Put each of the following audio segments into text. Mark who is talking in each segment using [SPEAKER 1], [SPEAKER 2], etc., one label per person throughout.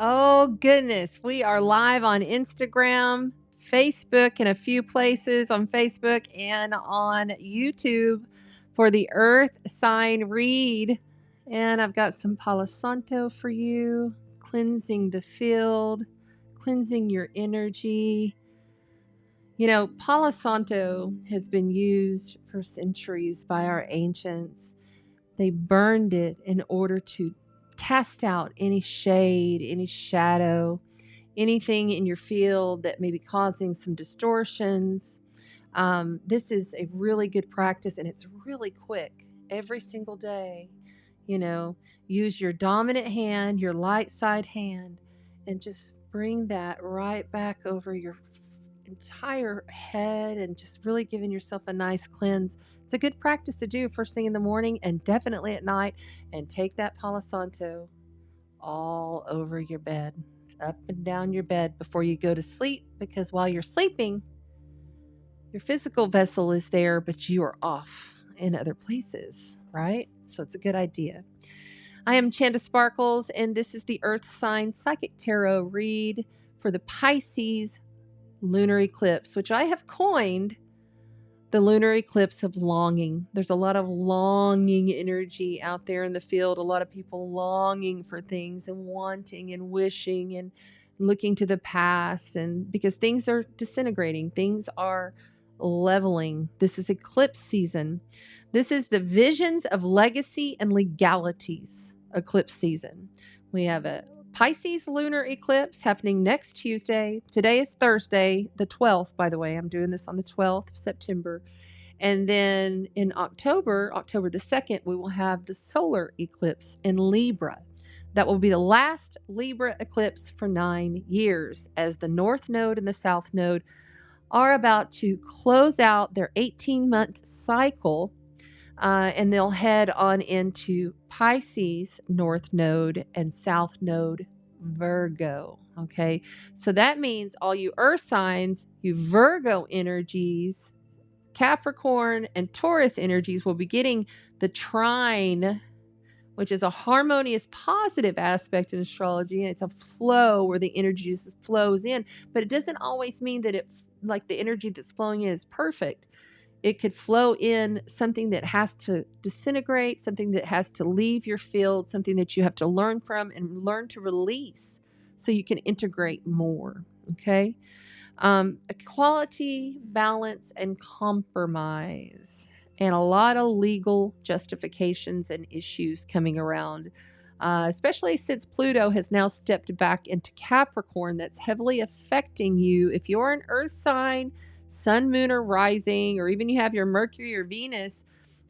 [SPEAKER 1] Oh, goodness. We are live on Instagram, Facebook, and a few places on Facebook and on YouTube for the Earth sign read. And I've got some Palo Santo for you, cleansing the field, cleansing your energy. You know, Palo Santo has been used for centuries by our ancients. They burned it in order to cast out any shade, any shadow, anything in your field that may be causing some distortions. This is a really good practice and it's really quick every single day. You know, use your dominant hand, your light side hand, and just bring that right back over your entire head and just really giving yourself a nice cleanse. It's a good practice to do first thing in the morning and definitely at night. And take that Palo Santo all over your bed, up and down your bed before you go to sleep, because while you're sleeping, your physical vessel is there, but you are off in other places, right? So it's a good idea. I am Chanda Sparkles, and this is the Earth Sign Psychic Tarot read for the Pisces lunar eclipse, which I have coined the lunar eclipse of longing. There's a lot of longing energy out there in the field, a lot of people longing for things and wanting and wishing and looking to the past, and because things are disintegrating, things are leveling. This is eclipse season. This is the visions of legacy and legalities eclipse season. We have a Pisces lunar eclipse happening next Tuesday. Today is Thursday, the 12th, by the way. I'm doing this on the 12th of September. And then in October the 2nd, we will have the solar eclipse in Libra. That will be the last Libra eclipse for 9 years, as the North Node and the South Node are about to close out their 18-month cycle. And they'll head on into Pisces, North Node, and South Node, Virgo. Okay, so that means all you Earth signs, you Virgo energies, Capricorn, and Taurus energies will be getting the trine, which is a harmonious, positive aspect in astrology. And it's a flow where the energy just flows in, but it doesn't always mean that like the energy that's flowing in is perfect. It could flow in something that has to disintegrate, something that has to leave your field, something that you have to learn from and learn to release so you can integrate more. Okay. Equality, balance, and compromise, and a lot of legal justifications and issues coming around, especially since Pluto has now stepped back into Capricorn. That's heavily affecting you. If you're an Earth sign, Sun, Moon, or Rising, or even you have your Mercury or Venus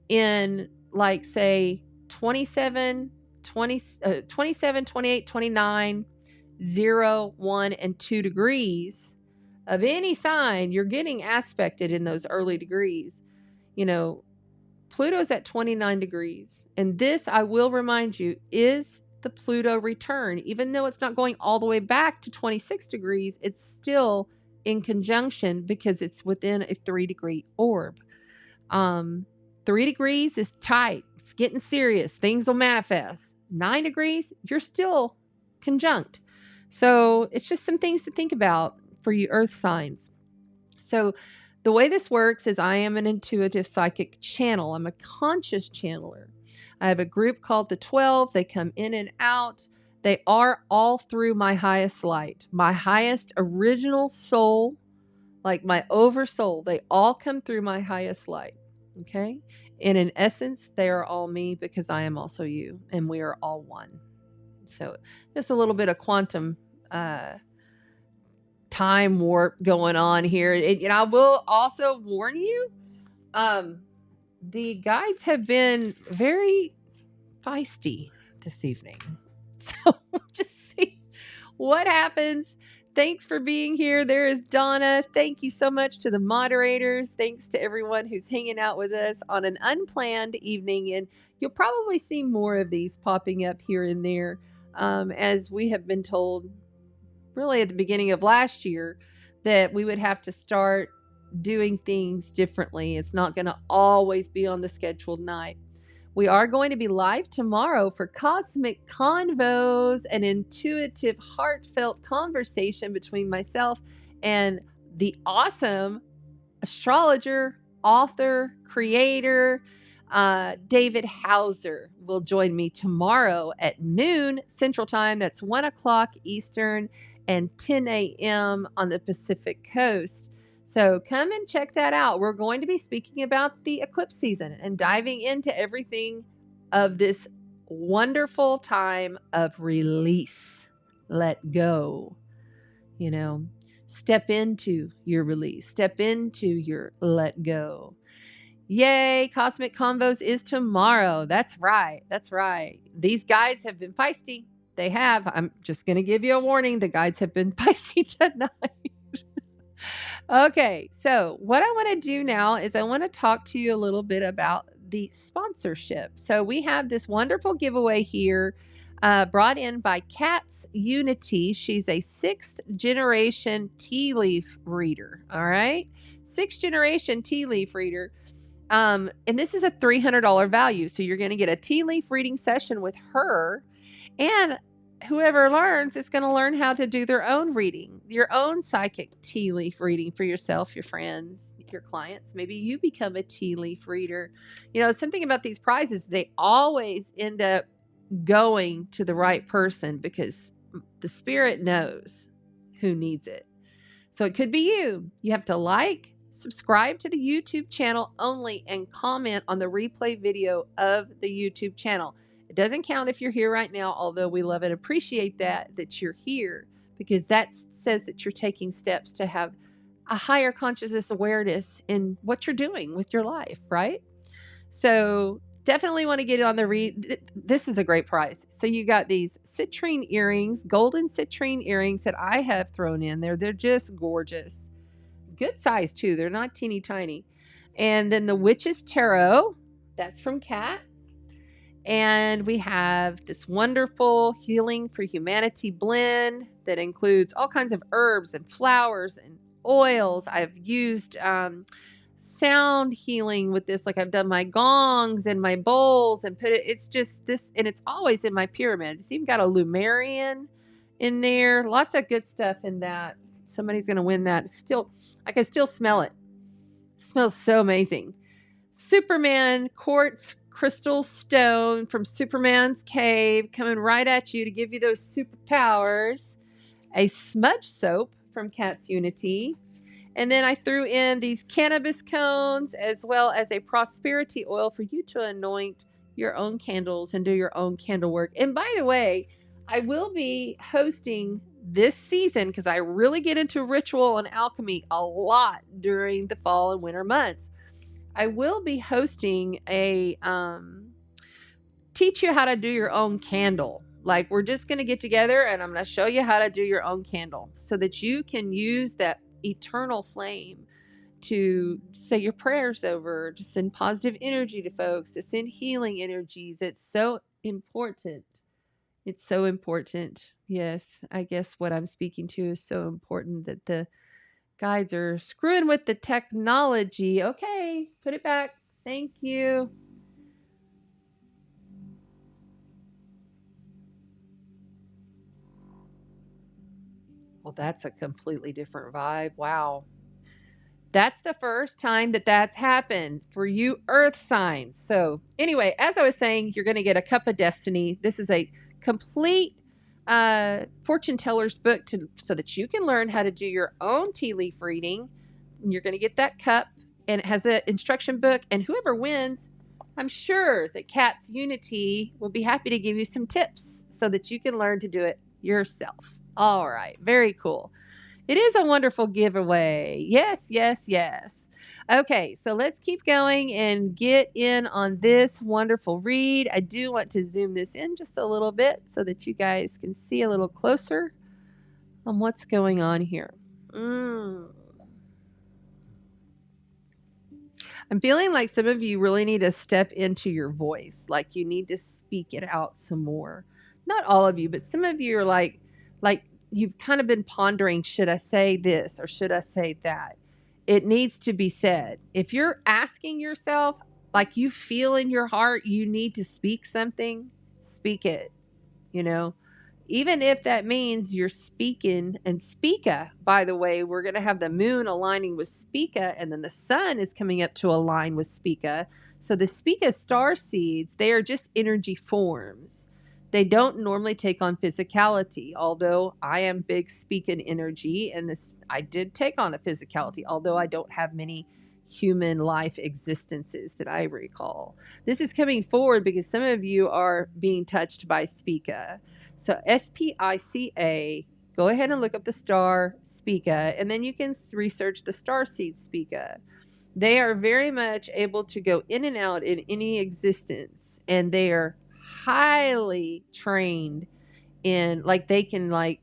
[SPEAKER 1] in, like, say, 27, 28, 29, 0, 1, and 2 degrees of any sign, you're getting aspected in those early degrees. You know, Pluto's at 29 degrees. And this, I will remind you, is the Pluto return. Even though it's not going all the way back to 26 degrees, it's still in conjunction because it's within a 3-degree orb. 3 degrees is tight. It's getting serious. Things will manifest. 9 degrees, you're still conjunct. So it's just some things to think about for you Earth signs. So the way this works is I am an intuitive psychic channel. I'm a conscious channeler. I have a group called the 12. They come in and out. They are all through my highest light, my highest original soul, like my oversoul. They all come through my highest light. Okay. And in essence, they are all me because I am also you, and we are all one. So just a little bit of quantum time warp going on here. And I will also warn you, the guides have been very feisty this evening. So we'll just see what happens. Thanks for being here. There is Donna. Thank you so much to the moderators. Thanks to everyone who's hanging out with us on an unplanned evening. And you'll probably see more of these popping up here and there, as we have been told really at the beginning of last year that we would have to start doing things differently. It's not going to always be on the scheduled night. We are going to be live tomorrow for Cosmic Convos, an intuitive, heartfelt conversation between myself and the awesome astrologer, author, creator, David Hauser will join me tomorrow at noon Central Time. That's 1 o'clock Eastern and 10 a.m. on the Pacific Coast. So come and check that out. We're going to be speaking about the eclipse season and diving into everything of this wonderful time of release. Let go. You know, step into your release. Step into your let go. Yay, Cosmic Convos is tomorrow. That's right. That's right. These guides have been feisty. They have. I'm just going to give you a warning. The guides have been feisty tonight. Okay, so what I want to do now is I want to talk to you a little bit about the sponsorship. So we have this wonderful giveaway here brought in by Cat's Unity. She's a 6th generation tea leaf reader. All right, 6th generation tea leaf reader. And this is a $300 value. So you're going to get a tea leaf reading session with her, and whoever learns is going to learn how to do their own reading, your own psychic tea leaf reading for yourself, your friends, your clients. Maybe you become a tea leaf reader. You know, something about these prizes, they always end up going to the right person because the spirit knows who needs it. So it could be you. You have to like, subscribe to the YouTube channel only, and comment on the replay video of the YouTube channel. It doesn't count if you're here right now, although we love and appreciate that you're here, because that says that you're taking steps to have a higher consciousness awareness in what you're doing with your life, right? So definitely want to get it on the read. This is a great prize. So you got these citrine earrings, golden citrine earrings that I have thrown in there. They're just gorgeous. Good size too. They're not teeny tiny. And then the Witch's Tarot, that's from Kat. And we have this wonderful Healing for Humanity blend that includes all kinds of herbs and flowers and oils. I've used sound healing with this. Like I've done my gongs and my bowls and it's just this, and it's always in my pyramid. It's even got a Lumerian in there. Lots of good stuff in that. Somebody's going to win that. Still, I can still smell it. It smells so amazing. Superman quartz crystal stone from Superman's cave, coming right at you to give you those superpowers. A smudge soap from Cat's Unity. And then I threw in these cannabis cones, as well as a prosperity oil for you to anoint your own candles and do your own candle work. And by the way, I will be hosting this season, because I really get into ritual and alchemy a lot during the fall and winter months. I will be hosting a teach you how to do your own candle. Like, we're just going to get together and I'm going to show you how to do your own candle so that you can use that eternal flame to say your prayers over, to send positive energy to folks, to send healing energies. It's so important. It's so important. Yes, I guess what I'm speaking to is so important that the guides are screwing with the technology. Okay, put it back. Thank you. Well, that's a completely different vibe. Wow. That's the first time that that's happened for you earth signs. So anyway, as I was saying, you're going to get a cup of destiny. This is a complete fortune teller's book so that you can learn how to do your own tea leaf reading. And you're going to get that cup, and it has an instruction book, and whoever wins, I'm sure that Cat's Unity will be happy to give you some tips so that you can learn to do it yourself. All right. Very cool. It is a wonderful giveaway. Yes, yes, yes. Okay, so let's keep going and get in on this wonderful read. I do want to zoom this in just a little bit so that you guys can see a little closer on what's going on here. I'm feeling like some of you really need to step into your voice. Like you need to speak it out some more. Not all of you, but some of you are like you've kind of been pondering, should I say this or should I say that? It needs to be said. If you're asking yourself, like you feel in your heart you need to speak something, speak it, you know, even if that means you're speaking. And Spica, by the way, we're going to have the moon aligning with Spica, and then the sun is coming up to align with Spica. So the Spica star seeds, they are just energy forms. They don't normally take on physicality, although I am big Spican energy, and this I did take on a physicality, although I don't have many human life existences that I recall. This is coming forward because some of you are being touched by Spica. So Spica, go ahead and look up the star Spica, and then you can research the star seed Spica. They are very much able to go in and out in any existence, and they are highly trained in, like, they can like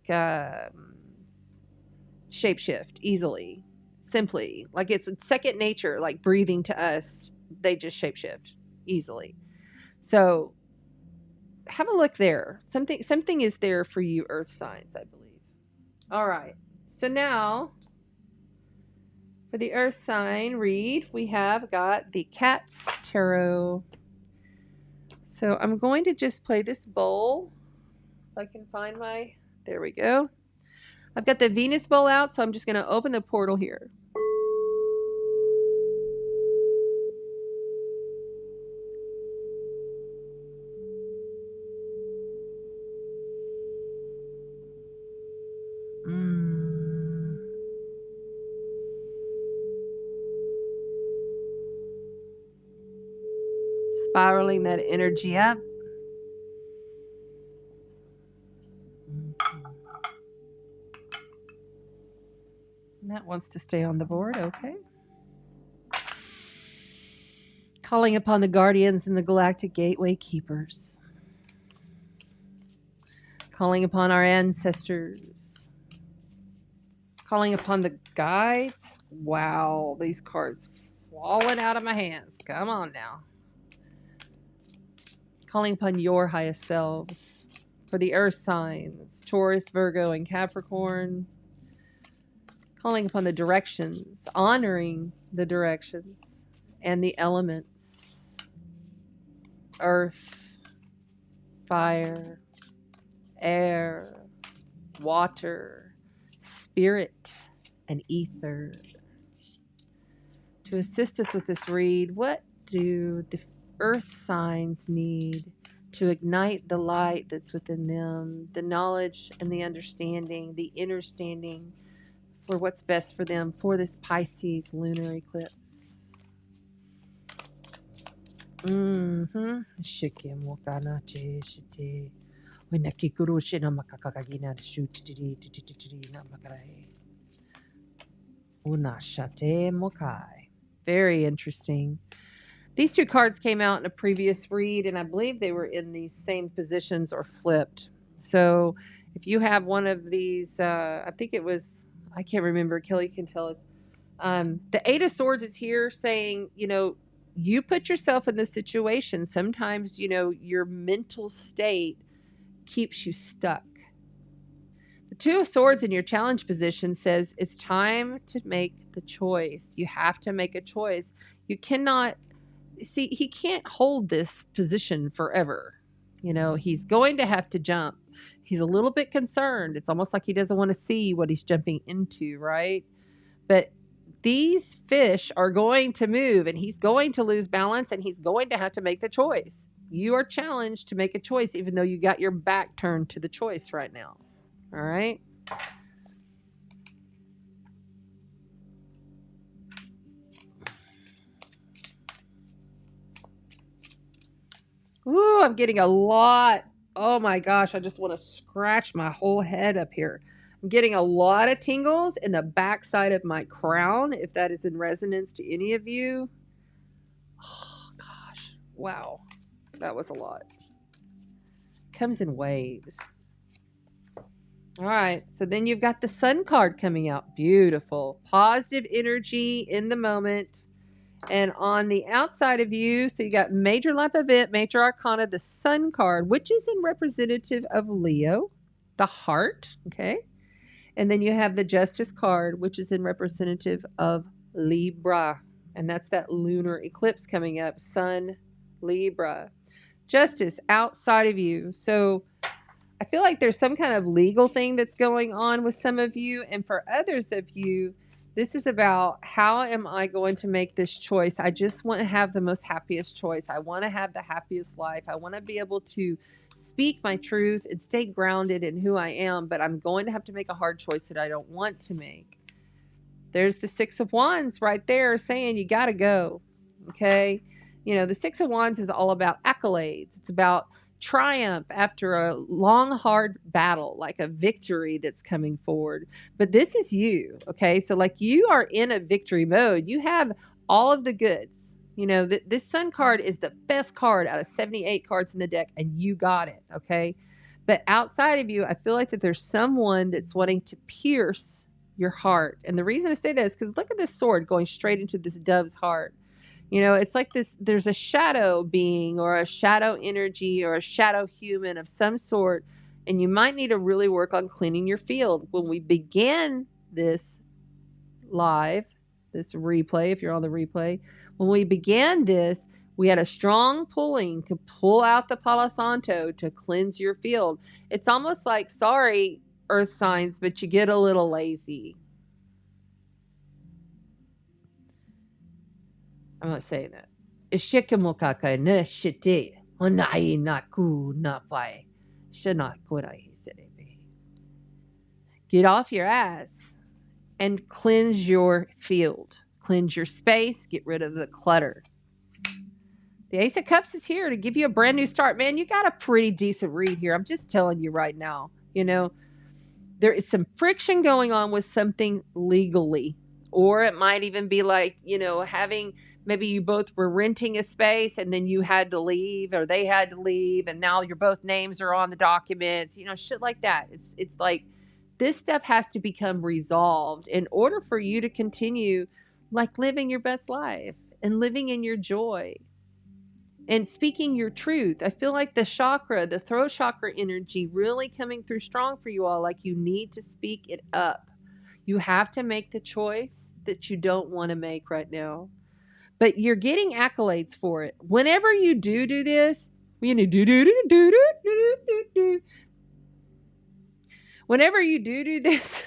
[SPEAKER 1] shapeshift easily, simply, like it's second nature, like breathing to us. They just shapeshift easily. So have a look there. Something is there for you earth signs, I believe. All right. So now for the earth sign read, we have got the Cat's Tarot. So I'm going to just play this bowl. If I can find my, there we go. I've got the Venus bowl out, so I'm just going to open the portal here. Spiraling that energy up. And that wants to stay on the board. Okay. Calling upon the guardians and the galactic gateway keepers. Calling upon our ancestors. Calling upon the guides. Wow, these cards falling out of my hands. Come on now. Calling upon your highest selves for the earth signs, Taurus, Virgo, and Capricorn. Calling upon the directions, honoring the directions and the elements. Earth, fire, air, water, spirit, and ether. To assist us with this read, what do the earth signs need to ignite the light that's within them, the knowledge and the understanding, the understanding for what's best for them for this Pisces lunar eclipse? Very interesting. These two cards came out in a previous read, and I believe they were in these same positions or flipped. So if you have one of these, I think it was, I can't remember, Kelly can tell us. The Eight of Swords is here saying, you know, you put yourself in this situation. Sometimes, you know, your mental state keeps you stuck. The Two of Swords in your challenge position says it's time to make the choice. You have to make a choice. You cannot, see, he can't hold this position forever. You know, he's going to have to jump. He's a little bit concerned. It's almost like he doesn't want to see what he's jumping into, right? But these fish are going to move, and he's going to lose balance, and he's going to have to make the choice. You are challenged to make a choice, even though you got your back turned to the choice right now. All right? Ooh, I'm getting a lot. Oh my gosh, I just want to scratch my whole head up here. I'm getting a lot of tingles in the back side of my crown, if that is in resonance to any of you. Oh gosh, wow, that was a lot. Comes in waves. All right, so then you've got the Sun card coming out. Beautiful. Positive energy in the moment. And on the outside of you, so you got major life event, major arcana, the Sun card, which is in representative of Leo, the heart, okay? And then you have the Justice card, which is in representative of Libra. And that's that lunar eclipse coming up, Sun, Libra. Justice outside of you. So I feel like there's some kind of legal thing that's going on with some of you. And for others of you, this is about how am I going to make this choice? I just want to have the most happiest choice. I want to have the happiest life. I want to be able to speak my truth and stay grounded in who I am. But I'm going to have to make a hard choice that I don't want to make. There's the Six of Wands right there saying you got to go. Okay. You know, the Six of Wands is all about accolades. It's about triumph after a long, hard battle, like a victory that's coming forward. But this is you, okay? So like you are in a victory mode. You have all of the goods. You know, this Sun card is the best card out of 78 cards in the deck, and you got it, okay? But outside of you, I feel like that there's someone that's wanting to pierce your heart. And the reason I say that is because look at this sword going straight into this dove's heart. You know, it's like this, there's a shadow being or a shadow energy or a shadow human of some sort, and you might need to really work on cleaning your field. When we began this live, this replay, if you're on the replay, when we began this, we had a strong pulling to pull out the Palo Santo to cleanse your field. It's almost like, sorry, earth signs, but you get a little lazy. I'm not saying that. Get off your ass and cleanse your field. Cleanse your space. Get rid of the clutter. The Ace of Cups is here to give you a brand new start. Man, you got a pretty decent read here. I'm just telling you right now. You know, there is some friction going on with something legally. Or it might even be like, you know, having... Maybe you both were renting a space and then you had to leave or they had to leave and now your both names are on the documents, you know, shit like that. It's like this stuff has to become resolved in order for you to continue like living your best life and living in your joy and speaking your truth. I feel like the chakra, the throat chakra energy really coming through strong for you all. Like you need to speak it up. You have to make the choice that you don't want to make right now. But you're getting accolades for it. Whenever you do this, you know, whenever you do this,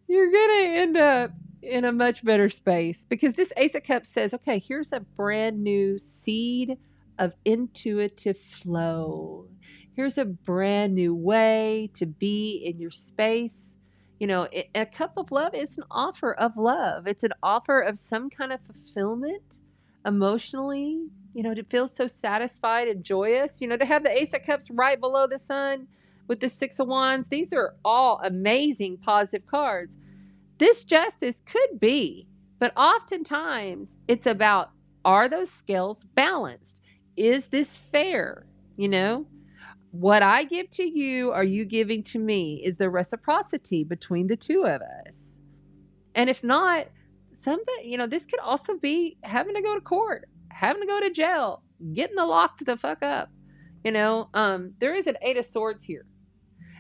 [SPEAKER 1] you're going to end up in a much better space because this Ace of Cups says, okay, here's a brand new seed of intuitive flow. Here's a brand new way to be in your space. You know, a cup of love is an offer of love. It's an offer of some kind of fulfillment emotionally, you know, to feel so satisfied and joyous, you know, to have the Ace of Cups right below the Sun with the Six of Wands. These are all amazing positive cards. This justice could be, but oftentimes it's about, are those scales balanced? Is this fair? You know? What I give to you, are you giving to me? Is there reciprocity between the two of us? And if not, somebody, you know, this could also be having to go to court, having to go to jail, getting the locked the fuck up. You know, there is an Eight of Swords here.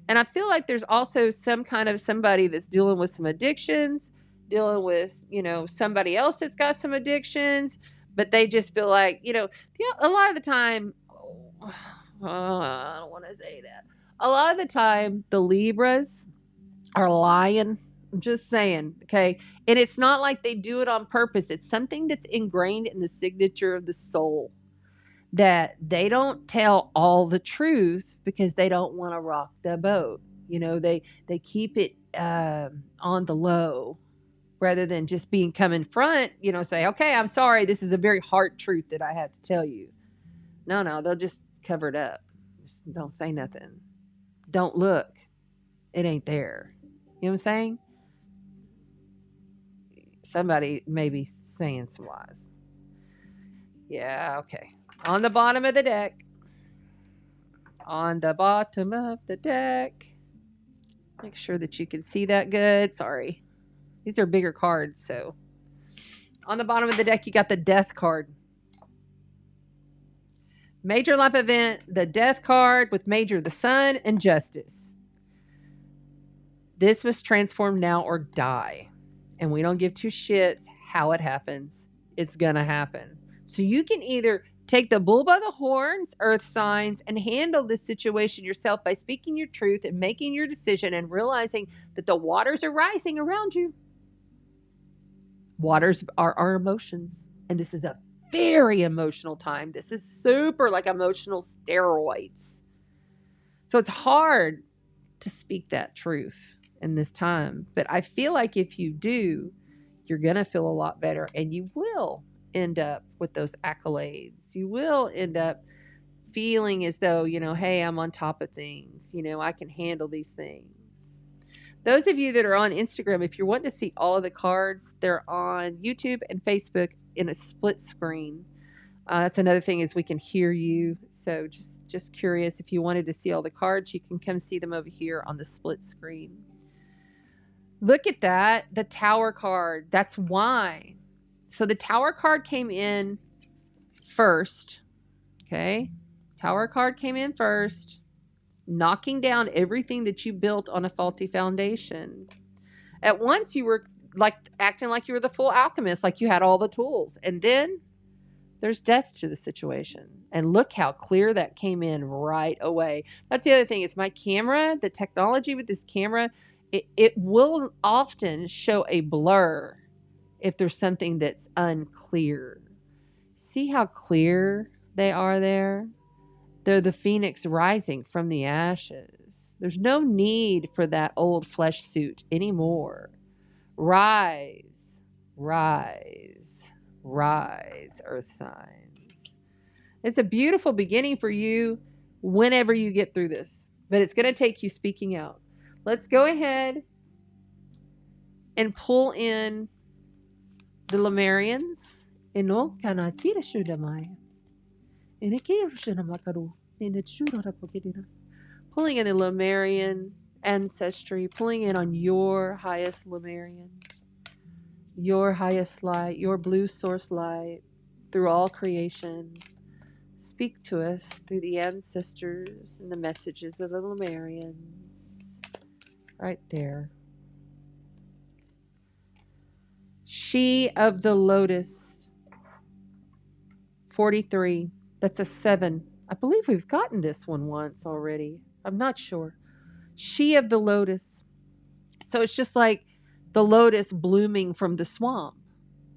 [SPEAKER 1] And I feel like there's also some kind of somebody that's dealing with some addictions, dealing with, you know, somebody else that's got some addictions, but they just feel like, you know, a lot of the time, I don't want to say that. A lot of the time, the Libras are lying. I'm just saying, okay? And it's not like they do it on purpose. It's something that's ingrained in the signature of the soul that they don't tell all the truth because they don't want to rock the boat. You know, they keep it on the low rather than just come in front, you know, say, okay, I'm sorry. This is a very hard truth that I have to tell you. No, they'll just cover it up. Just don't say nothing. Don't look. It ain't there. You know what I'm saying? Somebody may be saying some lies. Yeah, okay. On the bottom of the deck. On the bottom of the deck. Make sure that you can see that good. Sorry. These are bigger cards, so. On the bottom of the deck, you got the Death card. Major life event, the Death card with Major, the Sun, and Justice. This must transform now or die. and we don't give two shits how it happens. It's gonna happen. So you can either take the bull by the horns, earth signs, and handle this situation yourself by speaking your truth and making your decision and realizing that the waters are rising around you. Waters are our emotions. And this is a very emotional time. This is super like emotional steroids. So it's hard to speak that truth in this time. But I feel like if you do, you're going to feel a lot better, and you will end up with those accolades. You will end up feeling as though, you know, hey, I'm on top of things. You know, I can handle these things. Those of you that are on Instagram, if you're wanting to see all of the cards, they're on YouTube and Facebook in a split screen. That's another thing, is we can hear you. So just curious, if you wanted to see all the cards, you can come see them over here on the split screen. Look at that, the Tower card. That's why. So the Tower card came in first. Okay. Tower card came in first, knocking down everything that you built on a faulty foundation. At once you were like acting like you were the full alchemist, like you had all the tools. And then there's death to the situation. And look how clear that came in right away. That's the other thing, is my camera, the technology with this camera, it will often show a blur if there's something that's unclear. See how clear they are there? They're the phoenix rising from the ashes. There's no need for that old flesh suit anymore. Rise, rise, rise, earth signs. It's a beautiful beginning for you whenever you get through this, but it's going to take you speaking out. Let's go ahead and pull in the Lemurians. Pulling in the Lemurian ancestry, pulling in on your highest Lemurian, your highest light, your blue source light through all creation. Speak to us through the ancestors and the messages of the Lemurians. Right there. She of the Lotus. 43. That's a 7. I believe we've gotten this one once already. I'm not sure. She of the Lotus. So it's just like the lotus blooming from the swamp.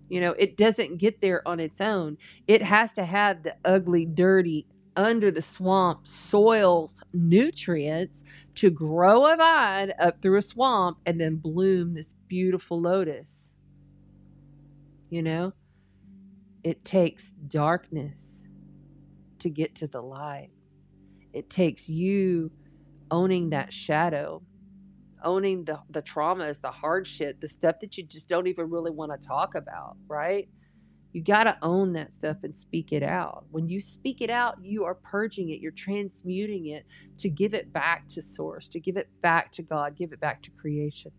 [SPEAKER 1] You know, it doesn't get there on its own. It has to have the ugly, dirty, under the swamp soil's nutrients to grow a vine up through a swamp and then bloom this beautiful lotus. You know, it takes darkness to get to the light. It takes you owning that shadow, owning the traumas, the hard shit, the stuff that you just don't even really want to talk about, right? You got to own that stuff and speak it out. When you speak it out, you are purging it. You're transmuting it to give it back to source, to give it back to God, give it back to creation.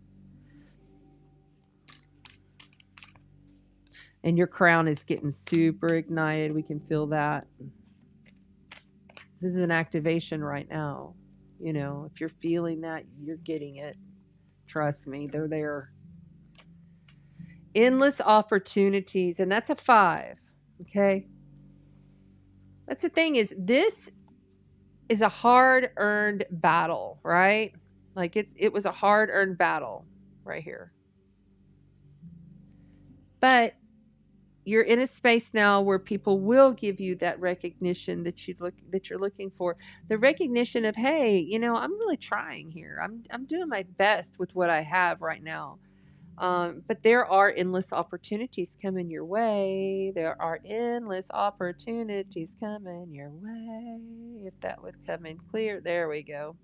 [SPEAKER 1] And your crown is getting super ignited. We can feel that. This is an activation right now. You know, if you're feeling that, you're getting it. Trust me, they're there. Endless opportunities, and that's a 5. Okay. That's the thing, is this is a hard-earned battle, right? Like it was a hard-earned battle right here. But you're in a space now where people will give you that recognition that you're looking for. The recognition of, hey, you know, I'm really trying here. I'm doing my best with what I have right now. But there are endless opportunities coming your way. There are endless opportunities coming your way. If that would come in clear. There we go.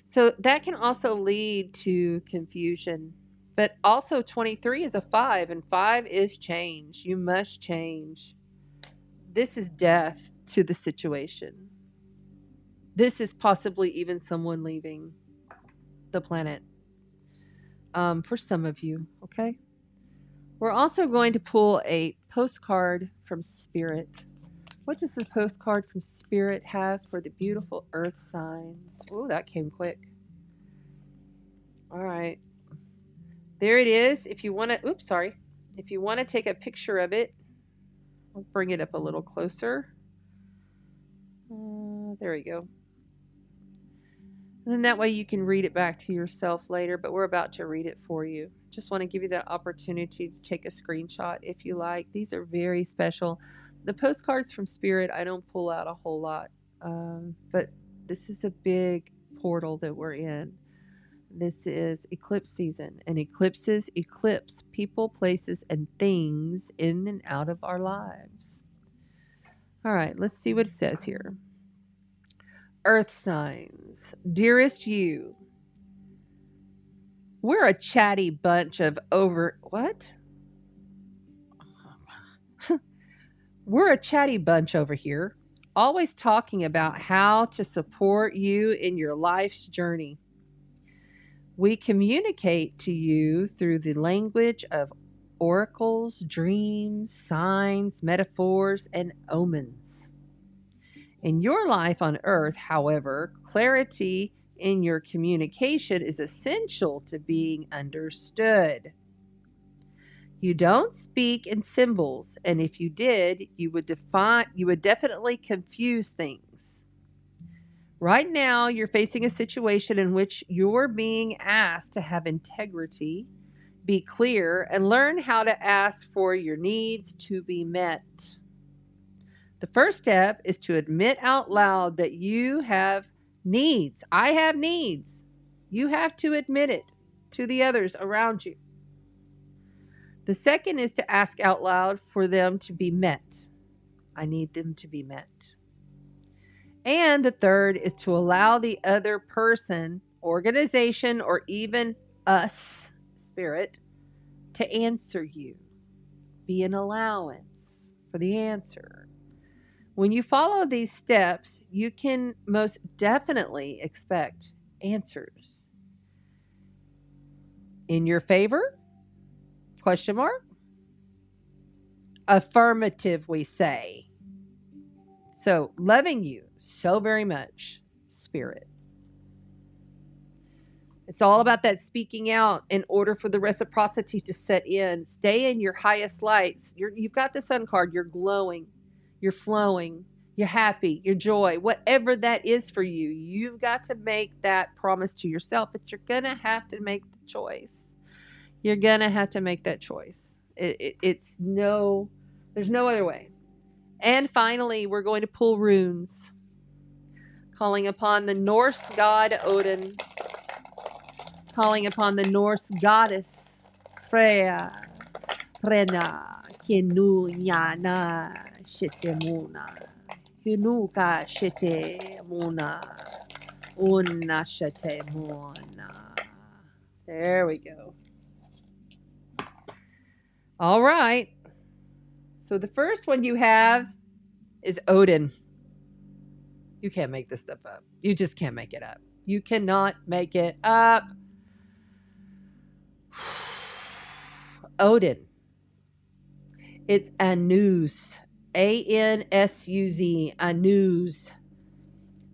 [SPEAKER 1] So that can also lead to confusion. But also 23 is a 5, and 5 is change. You must change. This is death to the situation. This is possibly even someone leaving the planet. For some of you, okay? We're also going to pull a postcard from Spirit. What does the postcard from Spirit have for the beautiful earth signs? Oh, that came quick. All right. There it is. If you want to, oops, sorry. If you want to take a picture of it, I'll bring it up a little closer. There we go. And then that way you can read it back to yourself later, but we're about to read it for you. Just want to give you that opportunity to take a screenshot if you like. These are very special. The postcards from Spirit, I don't pull out a whole lot, but this is a big portal that we're in. This is eclipse season, and eclipses eclipse people, places, and things in and out of our lives. All right, let's see what it says here. Earth signs. Dearest you, we're a chatty bunch of what? We're a chatty bunch over here, always talking about how to support you in your life's journey. We communicate to you through the language of oracles, dreams, signs, metaphors, and omens. In your life on Earth, however, clarity in your communication is essential to being understood. You don't speak in symbols, and if you did, you would definitely confuse things. Right now, you're facing a situation in which you're being asked to have integrity, be clear, and learn how to ask for your needs to be met. The first step is to admit out loud that you have needs. I have needs. You have to admit it to the others around you. The second is to ask out loud for them to be met. I need them to be met. And the third is to allow the other person, organization, or even us, spirit, to answer you. Be an allowance for the answer. When you follow these steps, you can most definitely expect answers. In your favor? Question mark? Affirmative, we say. So, loving you so very much, Spirit. It's all about that speaking out in order for the reciprocity to set in. Stay in your highest lights. You've got the sun card. You're glowing. You're flowing. You're happy. You're joy. Whatever that is for you, you've got to make that promise to yourself. But you're going to have to make the choice. You're going to have to make that choice. There's no other way. And finally, we're going to pull runes, calling upon the Norse god Odin, calling upon the Norse goddess Freya, Rena, Kenu Yana, Shete Muna, Hinuka Shete Muna, Unna Shete Muna. There we go. All right. So the first one you have is Odin. You can't make this stuff up. You just can't make it up. You cannot make it up. Odin. It's Anuz. A-N-S-U-Z. Anuz.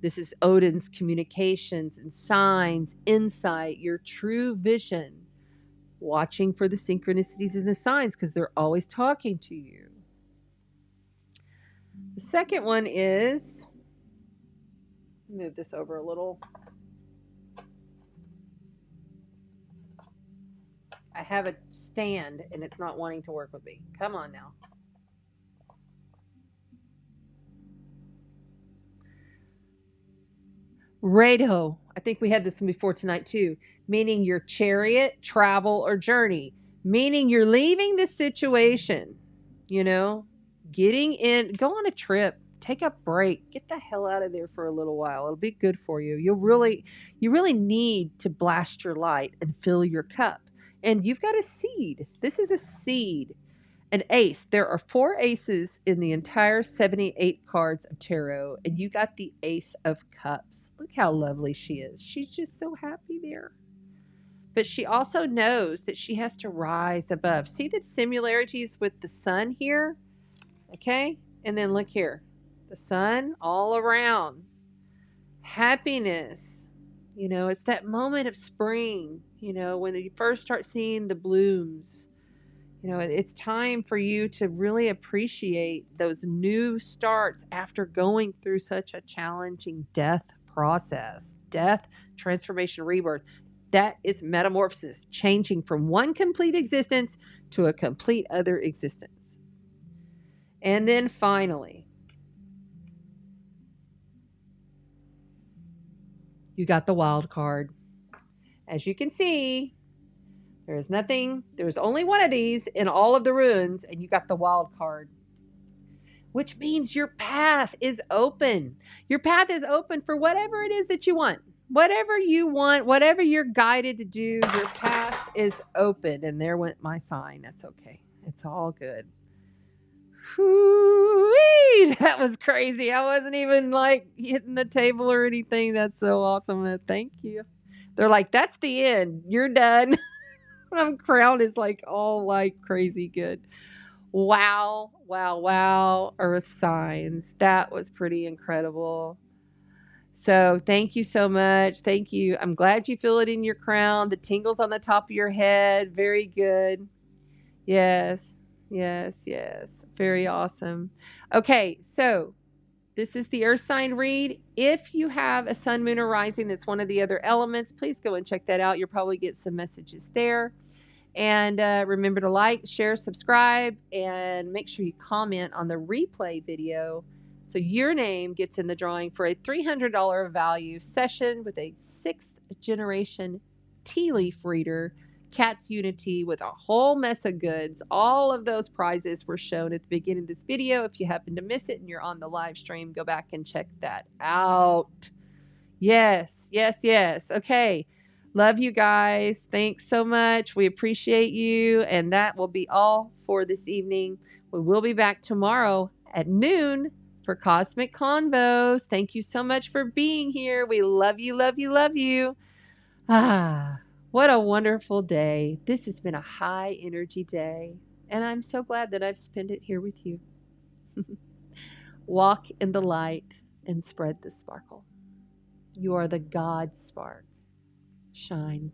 [SPEAKER 1] This is Odin's communications and signs, insight, your true vision. Watching for the synchronicities and the signs because they're always talking to you. The second one is, move this over a little. I have a stand and it's not wanting to work with me. Come on now. Rado. I think we had this one before tonight too. Meaning your chariot, travel, or journey. Meaning you're leaving the situation, getting in, go on a trip, take a break, get the hell out of there for a little while. It'll be good for you. You really need to blast your light and fill your cup. And you've got a seed. This is a seed, an ace. There are 4 aces in the entire 78 cards of tarot, and you got the Ace of Cups. Look how lovely she is. She's just so happy there. But she also knows that she has to rise above. See the similarities with the sun here? Okay? And then look here. The sun all around. Happiness. You know, it's that moment of spring, you know, when you first start seeing the blooms. You know, it's time for you to really appreciate those new starts after going through such a challenging death process. Death, transformation, rebirth. That is metamorphosis, changing from one complete existence to a complete other existence. And then finally, you got the wild card. As you can see, there's only one of these in all of the runes, and you got the wild card, which means your path is open. Your path is open for whatever it is that you want. Whatever you want, whatever you're guided to do, your path is open. And there went my sign. That's okay. It's all good. Whoo-wee! That was crazy. I wasn't even like hitting the table or anything. That's so awesome. Thank you. They're like, that's the end. You're done. My crown is like all like crazy good. Wow, wow, wow. Earth signs. That was pretty incredible. So thank you so much. Thank you. I'm glad you feel it in your crown. The tingles on the top of your head. Very good. Yes, yes, yes. Very awesome. Okay, so this is the Earth sign read. If you have a sun, moon, or rising that's one of the other elements, please go and check that out. You'll probably get some messages there. And remember to like, share, subscribe, and make sure you comment on the replay video so your name gets in the drawing for a $300 value session with a 6th generation tea leaf reader, Cat's Unity, with a whole mess of goods. All of those prizes were shown at the beginning of this video. If you happen to miss it and you're on the live stream, go back and check that out. Yes, yes, yes. Okay. Love you guys. Thanks so much. We appreciate you. And that will be all for this evening. We will be back tomorrow at noon for Cosmic Convos. Thank you so much for being here. We love you, love you, love you. Ah, what a wonderful day. This has been a high energy day. And I'm so glad that I've spent it here with you. Walk in the light and spread the sparkle. You are the God spark. Shine.